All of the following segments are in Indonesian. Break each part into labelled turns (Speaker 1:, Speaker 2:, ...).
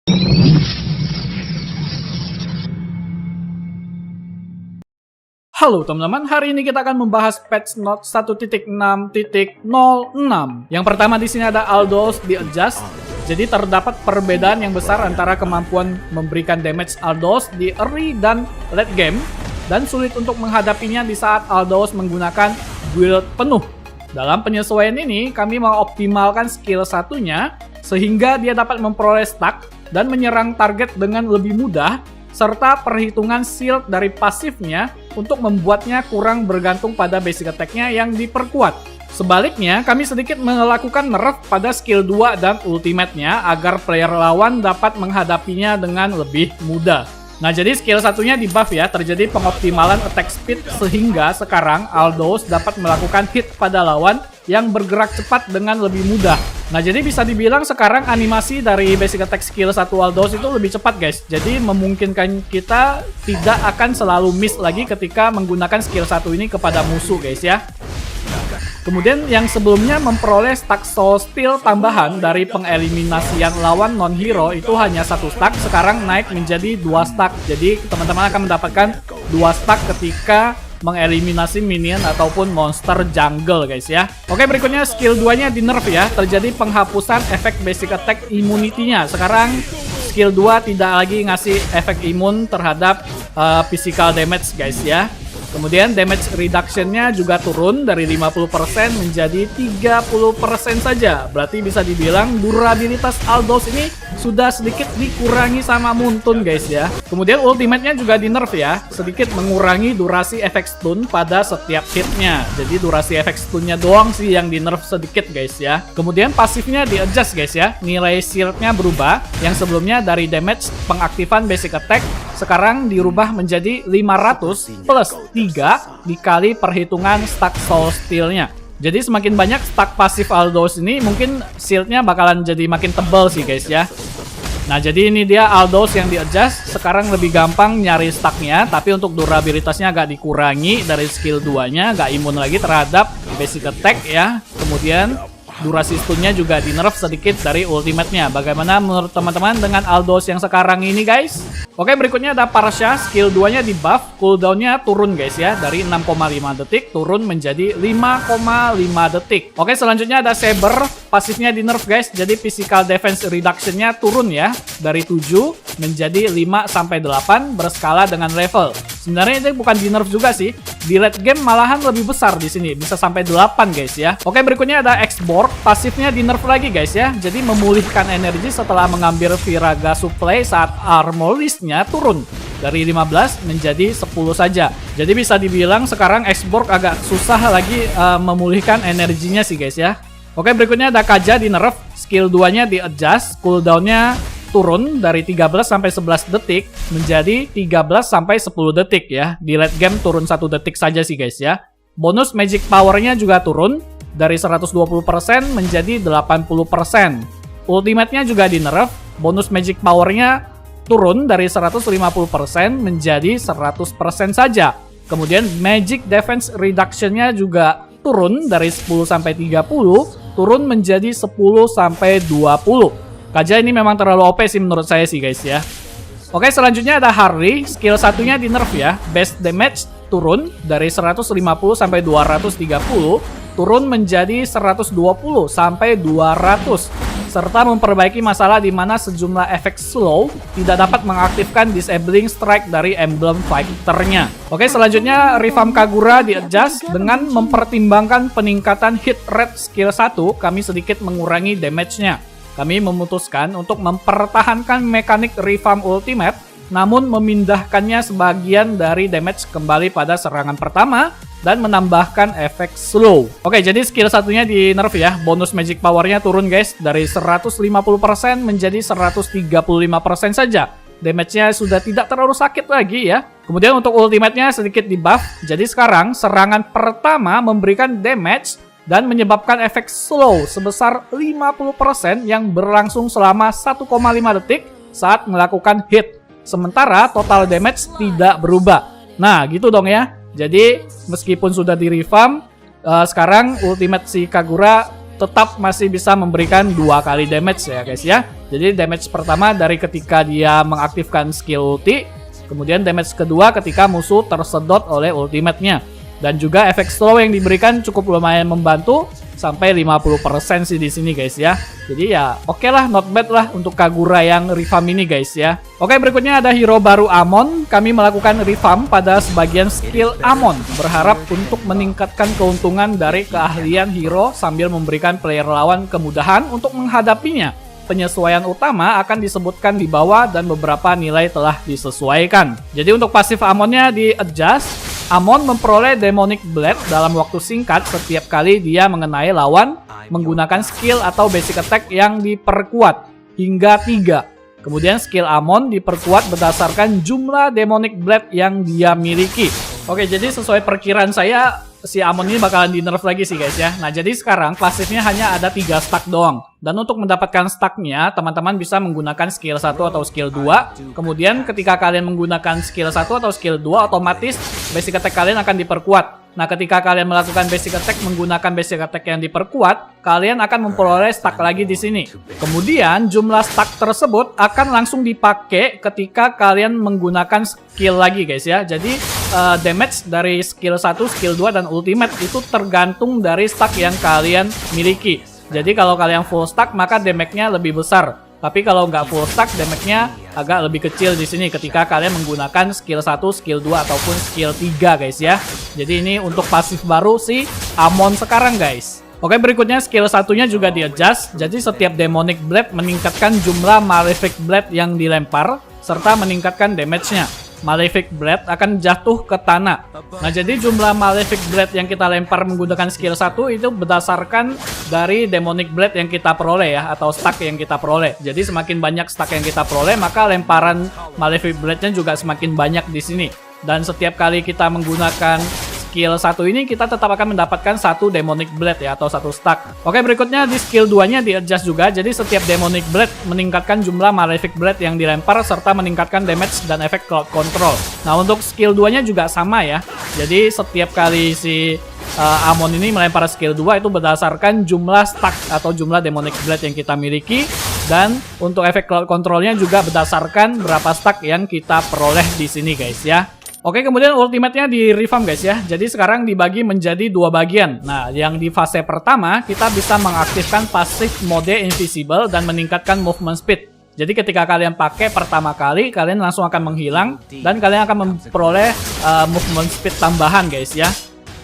Speaker 1: Halo teman-teman, hari ini kita akan membahas patch note 1.6.06. Yang pertama di sini ada Aldous di adjust. Jadi terdapat perbedaan yang besar antara kemampuan memberikan damage Aldous di early dan late game, dan sulit untuk menghadapinya di saat Aldous menggunakan build penuh. Dalam penyesuaian ini, kami mengoptimalkan skill satunya sehingga dia dapat memperoleh stack dan menyerang target dengan lebih mudah, serta perhitungan shield dari pasifnya untuk membuatnya kurang bergantung pada basic attack-nya yang diperkuat. Sebaliknya, kami sedikit melakukan nerf pada skill 2 dan ultimate-nya agar player lawan dapat menghadapinya dengan lebih mudah. Nah, jadi skill satunya di buff ya, terjadi pengoptimalan attack speed sehingga sekarang Aldous dapat melakukan hit pada lawan yang bergerak cepat dengan lebih mudah. Nah, jadi bisa dibilang sekarang animasi dari basic attack skill 1 Aldous itu lebih cepat guys. Jadi memungkinkan kita tidak akan selalu miss lagi ketika menggunakan skill 1 ini kepada musuh guys ya. Kemudian yang sebelumnya memperoleh stack soul steel tambahan dari pengeliminasian lawan non-hero itu hanya 1 stack, sekarang naik menjadi 2 stack. Jadi teman-teman akan mendapatkan 2 stack ketika mengeliminasi minion ataupun monster jungle guys ya. Oke, berikutnya skill 2-nya di nerf ya. Terjadi penghapusan efek basic attack immunity-nya. Sekarang skill 2 tidak lagi ngasih efek imun terhadap physical damage guys ya. Kemudian damage reduction-nya juga turun dari 50% menjadi 30% saja. Berarti bisa dibilang durabilitas Aldous ini sudah sedikit dikurangi sama Muntun guys ya. Kemudian ultimate-nya juga di nerf ya, sedikit mengurangi durasi efek stun pada setiap hit-nya. Jadi durasi efek stun-nya doang sih yang di nerf sedikit guys ya. Kemudian pasifnya di adjust guys ya. Nilai shield-nya berubah, yang sebelumnya dari damage pengaktifan basic attack sekarang dirubah menjadi 500 plus 3 dikali perhitungan stack soul steel-nya. Jadi semakin banyak stack pasif Aldous ini, mungkin shield-nya bakalan jadi makin tebal sih guys ya. Nah, jadi ini dia Aldous yang di adjust. Sekarang lebih gampang nyari stacknya, tapi untuk durabilitasnya agak dikurangi dari skill 2-nya, agak imun lagi terhadap basic attack ya. Kemudian durasi stunnya juga di nerf sedikit dari ultimate-nya. Bagaimana menurut teman-teman dengan Aldous yang sekarang ini guys? Oke, berikutnya ada Parsha, skill 2-nya di buff, cooldown-nya turun guys ya, dari 6,5 detik turun menjadi 5,5 detik. Oke, selanjutnya ada Saber, pasifnya di nerf guys, jadi physical defense reduction-nya turun ya, dari 7 menjadi 5-8 berskala dengan level. Sebenarnya itu bukan di nerf juga sih, di late game malahan lebih besar di sini, bisa sampai 8 guys ya. Oke, berikutnya ada X-Borg, pasifnya di nerf lagi guys ya, jadi memulihkan energi setelah mengambil Viraga supply saat armor list-nya turun dari 15 menjadi 10 saja. Jadi bisa dibilang sekarang X-Borg agak susah lagi memulihkan energinya sih guys ya. Oke, berikutnya ada Kaja di nerf, skill 2-nya di adjust, cooldown-nya turun dari 13 sampai 11 detik menjadi 13 sampai 10 detik ya. Di late game turun 1 detik saja sih guys ya. Bonus magic power-nya juga turun dari 120% menjadi 80%. Ultimate-nya juga di nerf, bonus magic power-nya turun dari 150% menjadi 100% saja. Kemudian magic defense reduction-nya juga turun dari 10 sampai 30 turun menjadi 10 sampai 20. Kaja ini memang terlalu OP sih menurut saya sih guys ya. Oke, selanjutnya ada Harley, skill satunya di nerf ya. Base damage turun dari 150 sampai 230 turun menjadi 120 sampai 200. Serta memperbaiki masalah di mana sejumlah efek slow tidak dapat mengaktifkan disabling strike dari emblem fighter-nya. Oke, selanjutnya Revamp Kagura di adjust dengan mempertimbangkan peningkatan hit rate skill 1, kami sedikit mengurangi damage-nya. Kami memutuskan untuk mempertahankan mekanik Revamp Ultimate, namun memindahkannya sebagian dari damage kembali pada serangan pertama dan menambahkan efek slow. Oke, jadi skill satunya di nerf ya. Bonus magic power-nya turun guys dari 150% menjadi 135% saja. Damage-nya sudah tidak terlalu sakit lagi ya. Kemudian untuk ultimate-nya sedikit di buff. Jadi sekarang serangan pertama memberikan damage dan menyebabkan efek slow sebesar 50% yang berlangsung selama 1,5 detik saat melakukan hit. Sementara total damage tidak berubah. Nah, gitu dong ya. Jadi, meskipun sudah di revamp, sekarang ultimate si Kagura tetap masih bisa memberikan 2 kali damage ya guys ya. Jadi damage pertama dari ketika dia mengaktifkan skill ulti, kemudian damage kedua ketika musuh tersedot oleh ultimate-nya. Dan juga efek slow yang diberikan cukup lumayan membantu sampai 50% sih di sini guys ya. Jadi ya oke lah, not bad lah untuk Kagura yang revamp ini guys ya. Oke, berikutnya ada hero baru Amon. Kami melakukan revamp pada sebagian skill Amon, berharap untuk meningkatkan keuntungan dari keahlian hero sambil memberikan player lawan kemudahan untuk menghadapinya. Penyesuaian utama akan disebutkan di bawah dan beberapa nilai telah disesuaikan. Jadi untuk pasif Amonnya di adjust. Amon memperoleh Demonic Blade dalam waktu singkat setiap kali dia mengenai lawan menggunakan skill atau basic attack yang diperkuat hingga 3. Kemudian skill Amon diperkuat berdasarkan jumlah Demonic Blade yang dia miliki. Oke, jadi sesuai perkiraan saya, si Amon ini bakalan di nerf lagi sih guys ya. Nah, jadi sekarang pasifnya hanya ada 3 stack doang. Dan untuk mendapatkan stacknya, teman-teman bisa menggunakan skill 1 atau skill 2. Kemudian ketika kalian menggunakan skill 1 atau skill 2, otomatis basic attack kalian akan diperkuat. Nah, ketika kalian melakukan basic attack menggunakan basic attack yang diperkuat, kalian akan memperoleh stack lagi di sini. Kemudian jumlah stack tersebut akan langsung dipakai ketika kalian menggunakan skill lagi guys ya. Jadi damage dari skill 1, skill 2 dan ultimate itu tergantung dari stack yang kalian miliki. Jadi kalau kalian full stack maka damage-nya lebih besar. Tapi kalau nggak full stack, damage-nya agak lebih kecil di sini ketika kalian menggunakan skill 1, skill 2 ataupun skill 3 guys ya. Jadi ini untuk pasif baru si Amon sekarang guys. Oke, berikutnya skill satunya juga di adjust. Jadi setiap Demonic Blade meningkatkan jumlah Malefic Blade yang dilempar serta meningkatkan damage-nya. Malefic Blade akan jatuh ke tanah. Nah, jadi jumlah Malefic Blade yang kita lempar menggunakan skill 1 itu berdasarkan dari Demonic Blade yang kita peroleh ya, atau stack yang kita peroleh. Jadi semakin banyak stack yang kita peroleh, maka lemparan Malefic Blade-nya juga semakin banyak di sini. Dan setiap kali kita menggunakan skill 1 ini, kita tetap akan mendapatkan 1 Demonic Blade ya, atau 1 stack. Oke, berikutnya di skill 2-nya di adjust juga. Jadi setiap Demonic Blade meningkatkan jumlah Malefic Blade yang dilempar serta meningkatkan damage dan efek crowd control. Nah, untuk skill 2-nya juga sama ya. Jadi setiap kali si Amon ini melempar skill 2 itu berdasarkan jumlah stack atau jumlah Demonic Blade yang kita miliki. Dan untuk efek crowd controlnya juga berdasarkan berapa stack yang kita peroleh di sini guys ya. Oke, kemudian ultimate-nya di revamp guys ya. Jadi sekarang dibagi menjadi 2 bagian. Nah, yang di fase pertama kita bisa mengaktifkan pasif mode invisible dan meningkatkan movement speed. Jadi ketika kalian pakai pertama kali, kalian langsung akan menghilang dan kalian akan memperoleh movement speed tambahan guys ya.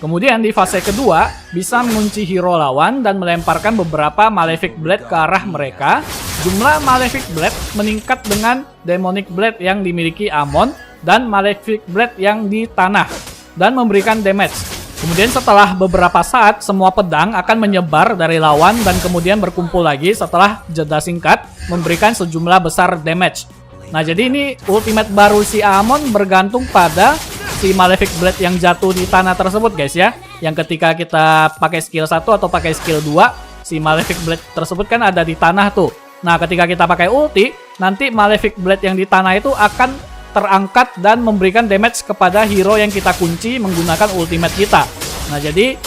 Speaker 1: Kemudian di fase kedua bisa mengunci hero lawan dan melemparkan beberapa Malefic Blade ke arah mereka. Jumlah Malefic Blade meningkat dengan Demonic Blade yang dimiliki Amon dan Malefic Blade yang di tanah dan memberikan damage. Kemudian setelah beberapa saat semua pedang akan menyebar dari lawan dan kemudian berkumpul lagi setelah jeda singkat memberikan sejumlah besar damage. Nah, jadi ini ultimate baru si Amon bergantung pada si Malefic Blade yang jatuh di tanah tersebut guys ya. Yang ketika kita pakai skill 1 atau pakai skill 2, si Malefic Blade tersebut kan ada di tanah tuh. Nah, ketika kita pakai ulti, nanti Malefic Blade yang di tanah itu akan terangkat dan memberikan damage kepada hero yang kita kunci menggunakan ultimate kita. Nah, jadi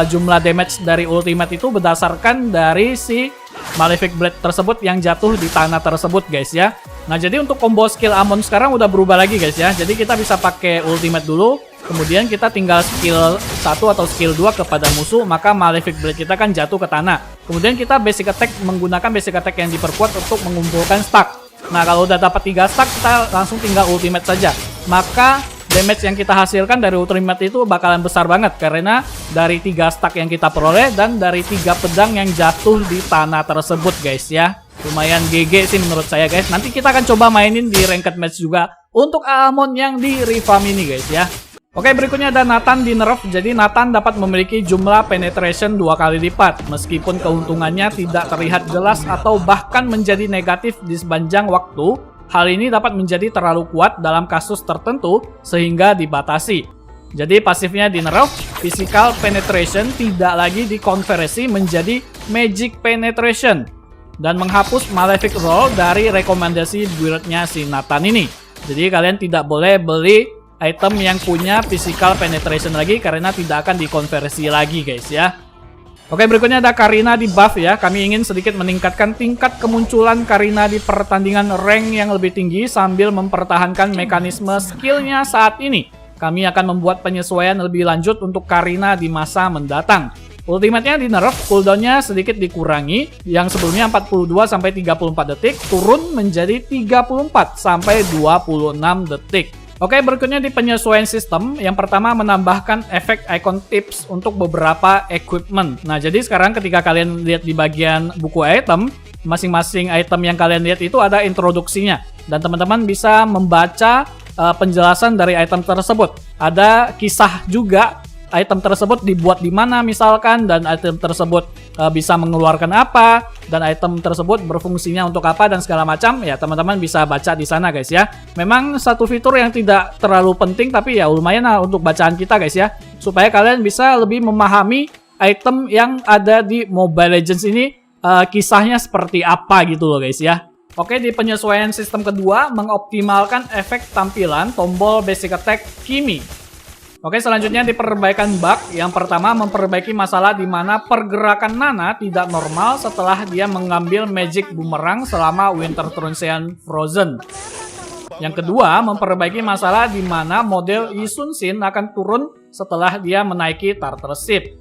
Speaker 1: jumlah damage dari ultimate itu berdasarkan dari si Malefic Blade tersebut yang jatuh di tanah tersebut guys ya. Nah, jadi untuk combo skill Amon sekarang udah berubah lagi guys ya. Jadi kita bisa pakai ultimate dulu, kemudian kita tinggal skill 1 atau skill 2 kepada musuh, maka Malefic Blade kita kan jatuh ke tanah. Kemudian kita basic attack menggunakan basic attack yang diperkuat untuk mengumpulkan stack. Nah, kalau udah dapat 3 stack, kita langsung tinggal ultimate saja. Maka damage yang kita hasilkan dari ultimate itu bakalan besar banget karena dari 3 stack yang kita peroleh dan dari 3 pedang yang jatuh di tanah tersebut guys ya. Lumayan GG sih menurut saya guys. Nanti kita akan coba mainin di ranked match juga untuk Amon yang di revamp ini guys ya. Oke, berikutnya ada Nathan di nerf. Jadi Nathan dapat memiliki jumlah penetration 2 kali lipat meskipun keuntungannya tidak terlihat jelas atau bahkan menjadi negatif di sepanjang waktu. Hal ini dapat menjadi terlalu kuat dalam kasus tertentu sehingga dibatasi. Jadi pasifnya di nerf, physical penetration tidak lagi dikonversi menjadi magic penetration dan menghapus Malefic Roll dari rekomendasi build-nya si Nathan ini. Jadi kalian tidak boleh beli item yang punya physical penetration lagi karena tidak akan dikonversi lagi guys ya. Oke, berikutnya ada Karina di buff ya. Kami ingin sedikit meningkatkan tingkat kemunculan Karina di pertandingan rank yang lebih tinggi sambil mempertahankan mekanisme skillnya saat ini. Kami akan membuat penyesuaian lebih lanjut untuk Karina di masa mendatang. Ultimate-nya di nerf, cooldown-nya sedikit dikurangi. Yang sebelumnya 42-34 detik, turun menjadi 34-26 detik. Oke, berikutnya di penyesuaian sistem. Yang pertama menambahkan efek icon tips untuk beberapa equipment. Nah, jadi sekarang ketika kalian lihat di bagian buku item, masing-masing item yang kalian lihat itu ada introduksinya. Dan teman-teman bisa membaca penjelasan dari item tersebut. Ada kisah juga item tersebut dibuat di mana misalkan, dan item tersebut bisa mengeluarkan apa, dan item tersebut berfungsinya untuk apa dan segala macam. Ya, teman-teman bisa baca di sana guys ya. Memang satu fitur yang tidak terlalu penting tapi ya lumayan lah untuk bacaan kita guys ya, supaya kalian bisa lebih memahami item yang ada di Mobile Legends ini kisahnya seperti apa gitu loh guys ya. Oke, di penyesuaian sistem kedua mengoptimalkan efek tampilan tombol basic attack Kimi. Oke, selanjutnya di perbaikan bug. Yang pertama memperbaiki masalah di mana pergerakan Nana tidak normal setelah dia mengambil Magic Boomerang selama Winter Transient Frozen. Yang kedua memperbaiki masalah di mana model Yi Sun-shin akan turun setelah dia menaiki Turtle Ship.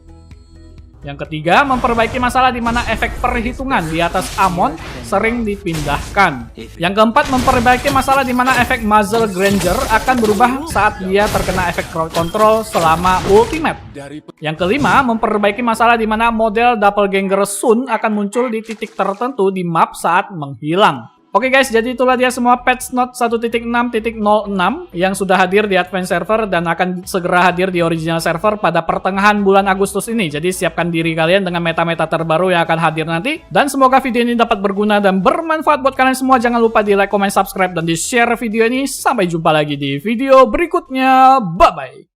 Speaker 1: Yang ketiga memperbaiki masalah di mana efek perhitungan di atas Amon sering dipindahkan. Yang keempat memperbaiki masalah di mana efek Muzzle Granger akan berubah saat dia terkena efek crowd control selama ultimate. Yang kelima memperbaiki masalah di mana model Doppelganger Sun akan muncul di titik tertentu di map saat menghilang. Oke guys, jadi itulah dia semua patch note 1.6.06 yang sudah hadir di Advance Server dan akan segera hadir di Original Server pada pertengahan bulan Agustus ini. Jadi siapkan diri kalian dengan meta-meta terbaru yang akan hadir nanti. Dan semoga video ini dapat berguna dan bermanfaat buat kalian semua. Jangan lupa di like, comment, subscribe, dan di share video ini. Sampai jumpa lagi di video berikutnya. Bye-bye.